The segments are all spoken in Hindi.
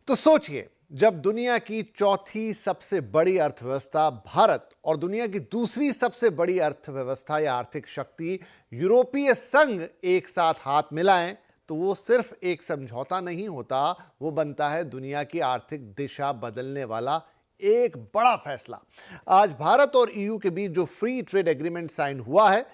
तो सोचिए, जब दुनिया की चौथी सबसे बड़ी अर्थव्यवस्था भारत और दुनिया की दूसरी सबसे बड़ी अर्थव्यवस्था या आर्थिक शक्ति यूरोपीय संघ एक साथ हाथ मिलाएं, तो वो सिर्फ एक समझौता नहीं होता, वो बनता है दुनिया की आर्थिक दिशा बदलने वाला एक बड़ा फैसला। आज भारत और ईयू के बीच जो फ्री ट्रेड एग्रीमेंट साइन हुआ है,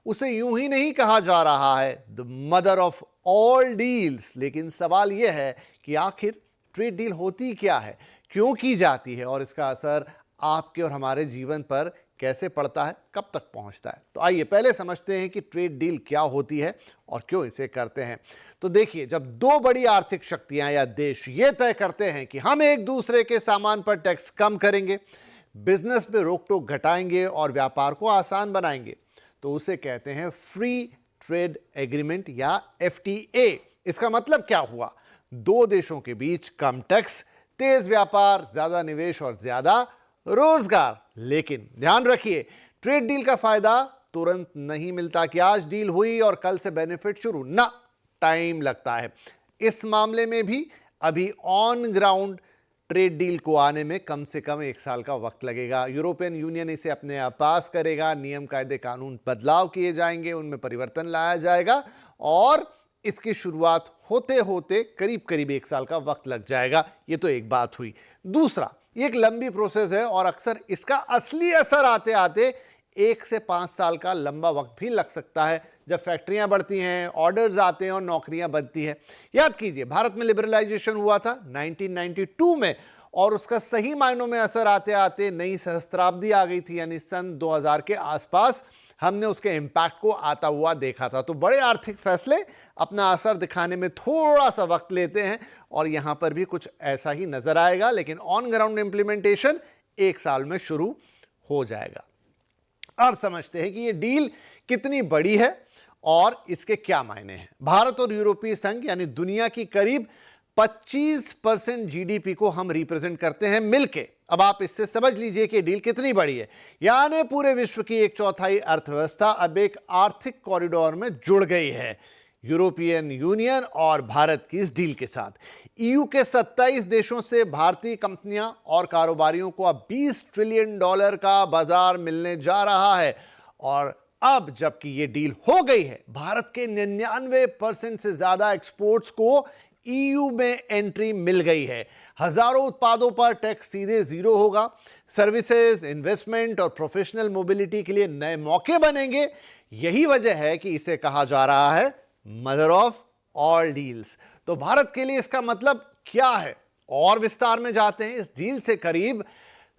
उसे यूं ही नहीं कहा जा रहा है the mother of all deals. लेकिन सवाल यह है कि आखिर ट्रेड डील होती क्या है, क्यों की जाती है और इसका असर आपके और हमारे जीवन पर कैसे पड़ता है, कब तक पहुंचता है। तो आइए पहले समझते हैं कि ट्रेड डील क्या होती है और क्यों इसे करते हैं। तो देखिए, जब दो बड़ी आर्थिक शक्तियां या देश ये तय करते हैं कि हम एक दूसरे के सामान पर टैक्स कम करेंगे, बिजनेस पे रोक टोक घटाएंगे और व्यापार को आसान बनाएंगे, तो उसे कहते हैं फ्री ट्रेड एग्रीमेंट या एफटीए। इसका मतलब क्या हुआ? दो देशों के बीच कम टैक्स, तेज व्यापार, ज्यादा निवेश और ज्यादा रोजगार। लेकिन ध्यान रखिए, ट्रेड डील का फायदा तुरंत नहीं मिलता कि आज डील हुई और कल से बेनिफिट शुरू, ना, टाइम लगता है। इस मामले में भी अभी ऑन ग्राउंड ट्रेड डील को आने में कम से कम 1 साल का वक्त लगेगा। यूरोपियन यूनियन इसे अपने आप पास करेगा, नियम कायदे कानून बदलाव किए जाएंगे, उनमें परिवर्तन लाया जाएगा और इसकी शुरुआत होते होते करीब करीब 1 साल का वक्त लग जाएगा। ये तो एक बात हुई। दूसरा, ये एक लंबी प्रोसेस है और अक्सर इसका असली असर आते आते 1 से 5 साल का लंबा वक्त भी लग सकता है, जब फैक्ट्रियां बढ़ती हैं, ऑर्डर्स आते हैं और नौकरियां बनती हैं। याद कीजिए, भारत में लिबरलाइजेशन हुआ था 1992 में और उसका सही मायनों में असर आते आते नई सहस्त्राब्दी आ गई थी, यानी सन 2000 के आसपास हमने उसके इंपैक्ट को आता हुआ देखा था। तो बड़े आर्थिक फैसले अपना असर दिखाने में थोड़ा सा वक्त लेते हैं और यहां पर भी कुछ ऐसा ही नजर आएगा, लेकिन ऑन ग्राउंड इंप्लीमेंटेशन 1 साल में शुरू हो जाएगा। अब समझते हैं कि यह डील कितनी बड़ी है और इसके क्या मायने हैं। भारत और यूरोपीय संघ यानी दुनिया की करीब 25% जीडीपी को हम रिप्रेजेंट करते हैं मिलके। अब आप इससे समझ लीजिए कि डील कितनी बड़ी है, यानी पूरे विश्व की 1/4 अर्थव्यवस्था अब एक आर्थिक कॉरिडोर में जुड़ गई है, यूरोपियन यूनियन और भारत की इस डील के साथ। ईयू के 27 देशों से भारतीय कंपनियां और कारोबारियों को अब $20 ट्रिलियन का बाजार मिलने जा रहा है। और अब जबकि यह डील हो गई है, भारत के 99% से ज्यादा एक्सपोर्ट्स को ईयू में एंट्री मिल गई है। हजारों उत्पादों पर टैक्स सीधे जीरो होगा। सर्विसेज, इन्वेस्टमेंट और प्रोफेशनल मोबिलिटी के लिए नए मौके बनेंगे। यही वजह है कि इसे कहा जा रहा है मदर ऑफ ऑल डील्स। तो भारत के लिए इसका मतलब क्या है, और विस्तार में जाते हैं। इस डील से करीब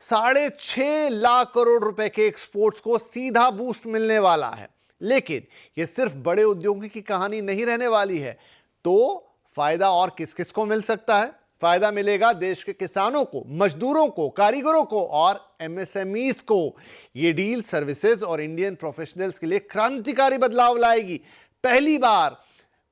6.5 लाख करोड़ रुपए के एक्सपोर्ट्स को सीधा बूस्ट मिलने वाला है। लेकिन यह सिर्फ बड़े उद्योगों की कहानी नहीं रहने वाली है। तो फायदा और किस किस को मिल सकता है? फायदा मिलेगा देश के किसानों को, मजदूरों को, कारीगरों को और एमएसएमईज को। यह डील सर्विसेज और इंडियन प्रोफेशनल्स के लिए क्रांतिकारी बदलाव लाएगी। पहली बार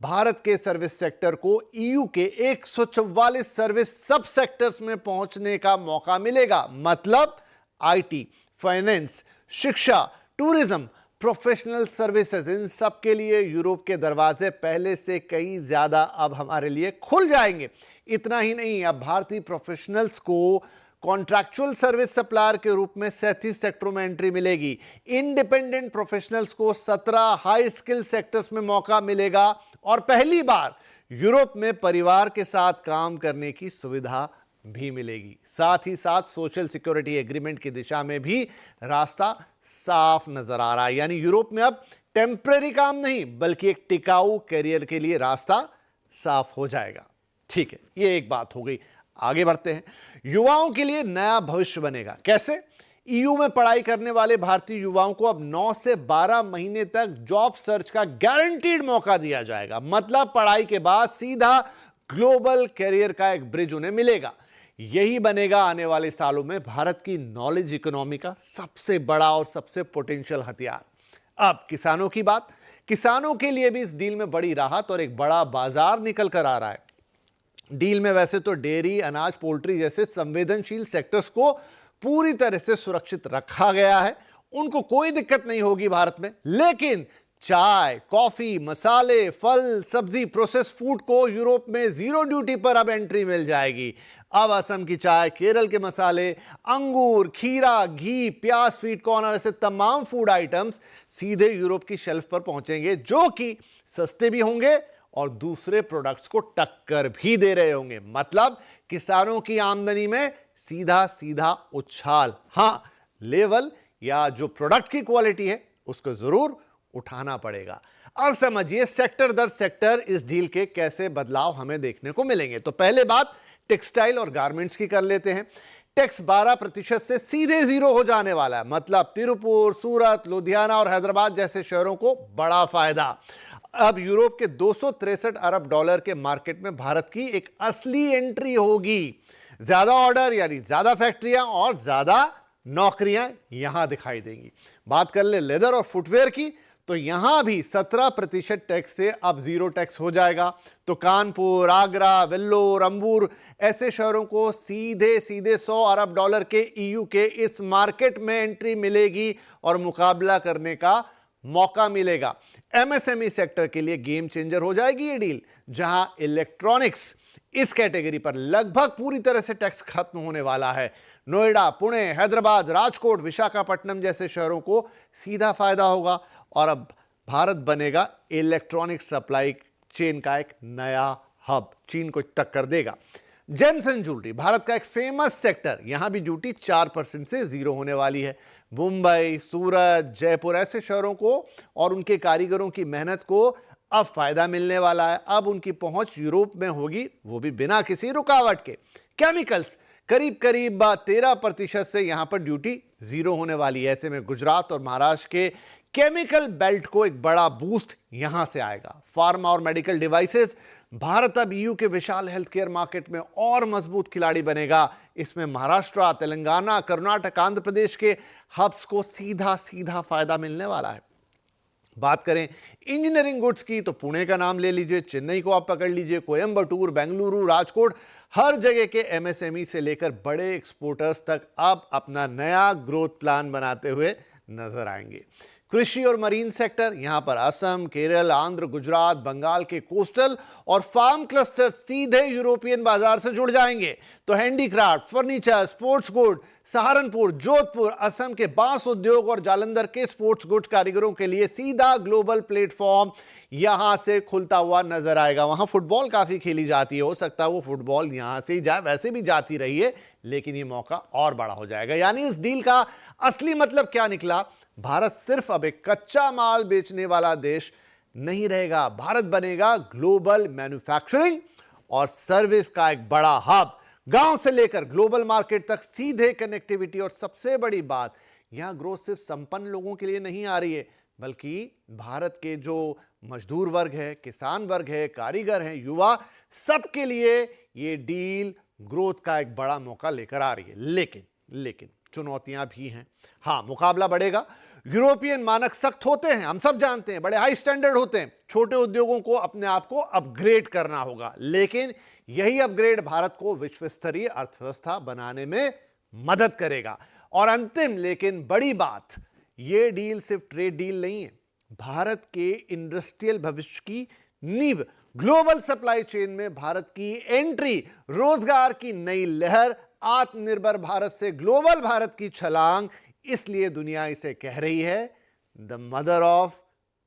भारत के सर्विस सेक्टर को ईयू के 144 सर्विस सब सेक्टर्स में पहुंचने का मौका मिलेगा। मतलब आईटी, फाइनेंस, शिक्षा, टूरिज्म, प्रोफेशनल सर्विसेज, इन सब के लिए यूरोप के दरवाजे पहले से कहीं ज्यादा अब हमारे लिए खुल जाएंगे। इतना ही नहीं, अब भारतीय प्रोफेशनल्स को कॉन्ट्रैक्चुअल सर्विस सप्लायर के रूप में 37 सेक्टरों में एंट्री मिलेगी। इंडिपेंडेंट प्रोफेशनल्स को 17 हाई स्किल सेक्टर्स में मौका मिलेगा और पहली बार यूरोप में परिवार के साथ काम करने की सुविधा भी मिलेगी। साथ ही साथ सोशल सिक्योरिटी एग्रीमेंट की दिशा में भी रास्ता साफ नजर आ रहा है, यानी यूरोप में अब टेम्परेरी काम नहीं बल्कि एक टिकाऊ करियर के लिए रास्ता साफ हो जाएगा। ठीक है, ये एक बात हो गई। आगे बढ़ते हैं। युवाओं के लिए नया भविष्य बनेगा। कैसे? ईयू में पढ़ाई करने वाले भारतीय युवाओं को अब 9 से 12 महीने तक जॉब सर्च का गारंटीड मौका दिया जाएगा। मतलब पढ़ाई के बाद सीधा ग्लोबल करियर का एक ब्रिज उन्हें मिलेगा। यही बनेगा आने वाले सालों में भारत की नॉलेज इकोनॉमी का सबसे बड़ा और सबसे पोटेंशियल हथियार। अब किसानों की बात। किसानों के लिए भी इस डील में बड़ी राहत और एक बड़ा बाजार निकल कर आ रहा है। डील में वैसे तो डेयरी, अनाज, पोल्ट्री जैसे संवेदनशील सेक्टर्स को पूरी तरह से सुरक्षित रखा गया है, उनको कोई दिक्कत नहीं होगी भारत में। लेकिन चाय, कॉफी, मसाले, फल, सब्जी, प्रोसेस फूड को यूरोप में जीरो ड्यूटी पर अब एंट्री मिल जाएगी। अब असम की चाय, केरल के मसाले, अंगूर, खीरा, घी, प्याज, स्वीट कॉर्न और ऐसे तमाम फूड आइटम्स सीधे यूरोप की शेल्फ पर पहुंचेंगे, जो कि सस्ते भी होंगे और दूसरे प्रोडक्ट्स को टक्कर भी दे रहे होंगे। मतलब किसानों की आमदनी में सीधा सीधा उछाल। हां, लेवल या जो प्रोडक्ट की क्वालिटी है उसको जरूर उठाना पड़ेगा। अब समझिए सेक्टर दर सेक्टर इस डील के कैसे बदलाव हमें देखने को मिलेंगे। तो पहले बात टेक्सटाइल और गारमेंट्स की कर लेते हैं। टैक्स 12% से सीधे जीरो हो जाने वाला है। मतलब तिरुपुर, सूरत, लुधियाना और हैदराबाद जैसे शहरों को बड़ा फायदा। अब यूरोप के 263 अरब डॉलर के मार्केट में भारत की एक असली एंट्री होगी। ज्यादा ऑर्डर यानी ज्यादा फैक्ट्रियां और ज्यादा नौकरियां यहां दिखाई देंगी। बात कर ले लेदर और फुटवेयर की, तो यहां भी 17% टैक्स से अब जीरो टैक्स हो जाएगा। तो कानपुर, आगरा, वेल्लोर, अंबूर ऐसे शहरों को सीधे सीधे 100 अरब डॉलर के ईयू के इस मार्केट में एंट्री मिलेगी और मुकाबला करने का मौका मिलेगा। एमएसएमई सेक्टर के लिए गेम चेंजर हो जाएगी ये डील, जहां इलेक्ट्रॉनिक्स इस कैटेगरी पर लगभग पूरी तरह से टैक्स खत्म होने वाला है। नोएडा, पुणे, हैदराबाद, राजकोट, विशाखापट्टनम जैसे शहरों को सीधा फायदा होगा और अब भारत बनेगा इलेक्ट्रॉनिक सप्लाई चेन का एक नया हब, चीन को टक्कर देगा। जेम्स एंड ज्वेलरी भारत का एक फेमस सेक्टर, यहां भी ड्यूटी 4% से जीरो होने वाली है। मुंबई, सूरत, जयपुर ऐसे शहरों को और उनके कारीगरों की मेहनत को अब फायदा मिलने वाला है। अब उनकी पहुंच यूरोप में होगी, वो भी बिना किसी रुकावट के। केमिकल्स करीब करीब 13% से यहां पर ड्यूटी जीरो होने वाली है। ऐसे में गुजरात और महाराष्ट्र के केमिकल बेल्ट को एक बड़ा बूस्ट यहां से आएगा। फार्मा और मेडिकल डिवाइसेस, भारत अब ईयू के विशाल हेल्थ केयर मार्केट में और मजबूत खिलाड़ी बनेगा। इसमें महाराष्ट्र, तेलंगाना, कर्नाटक, आंध्र प्रदेश के हब्स को सीधा सीधा फायदा मिलने वाला है। बात करें इंजीनियरिंग गुड्स की, तो पुणे का नाम ले लीजिए, चेन्नई को आप पकड़ लीजिए, कोयंबटूर, बेंगलुरु, राजकोट, हर जगह के एमएसएमई से लेकर बड़े एक्सपोर्टर्स तक अब अपना नया ग्रोथ प्लान बनाते हुए नजर आएंगे। कृषि और मरीन सेक्टर, यहां पर असम, केरल, आंध्र, गुजरात, बंगाल के कोस्टल और फार्म क्लस्टर सीधे यूरोपियन बाजार से जुड़ जाएंगे। तो handicraft, furniture, sports good, Saharanpur, Jodhpur, Assam के बांस उद्योग और जालंधर के स्पोर्ट्स गुड्स कारीगरों के लिए सीधा ग्लोबल प्लेटफॉर्म यहां से खुलता हुआ नजर आएगा। वहां फुटबॉल काफी खेली जाती है, हो सकता है वो फुटबॉल यहां से ही जाए, वैसे भी जाती रही है, लेकिन ये मौका और बड़ा हो जाएगा। यानी इस डील का असली मतलब क्या निकला? भारत सिर्फ अब एक कच्चा माल बेचने वाला देश नहीं रहेगा, भारत बनेगा ग्लोबल मैन्युफैक्चरिंग और सर्विस का एक बड़ा हब। गांव से लेकर ग्लोबल मार्केट तक सीधे कनेक्टिविटी, और सबसे बड़ी बात, यहां ग्रोथ सिर्फ संपन्न लोगों के लिए नहीं आ रही है, बल्कि भारत के जो मजदूर वर्ग है, किसान वर्ग है, कारीगर हैं, युवा, सबके लिए ये डील ग्रोथ का एक बड़ा मौका लेकर आ रही है। लेकिन चुनौतियां भी हैं। हां, मुकाबला बढ़ेगा। यूरोपियन मानक सख्त होते हैं, हम सब जानते हैं, बड़े हाई स्टैंडर्ड होते हैं। छोटे उद्योगों को अपने आप को अपग्रेड करना होगा, लेकिन यही अपग्रेड भारत को विश्व स्तरीय अर्थव्यवस्था बनाने में मदद करेगा। और अंतिम लेकिन बड़ी बात, यह डील सिर्फ ट्रेड डील नहीं है, भारत के इंडस्ट्रियल भविष्य की नींव, ग्लोबल सप्लाई चेन में भारत की एंट्री, रोजगार की नई लहर, आत्मनिर्भर भारत से ग्लोबल भारत की छलांग। इसलिए दुनिया इसे कह रही है the mother of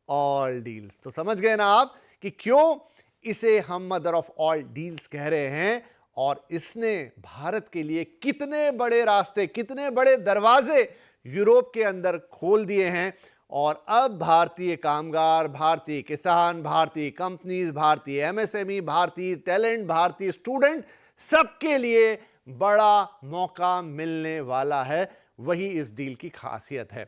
all deals. तो समझ गए ना आप कि क्यों इसे हम मदर ऑफ ऑल डील्स कह रहे हैं, और इसने भारत के लिए कितने बड़े रास्ते, कितने बड़े दरवाजे यूरोप के अंदर खोल दिए हैं। और अब भारतीय कामगार, भारतीय किसान, भारतीय कंपनीज, भारतीय एमएसएमई, भारतीय टैलेंट, भारतीय स्टूडेंट, सबके लिए बड़ा मौका मिलने वाला है। वही इस डील की खासियत है।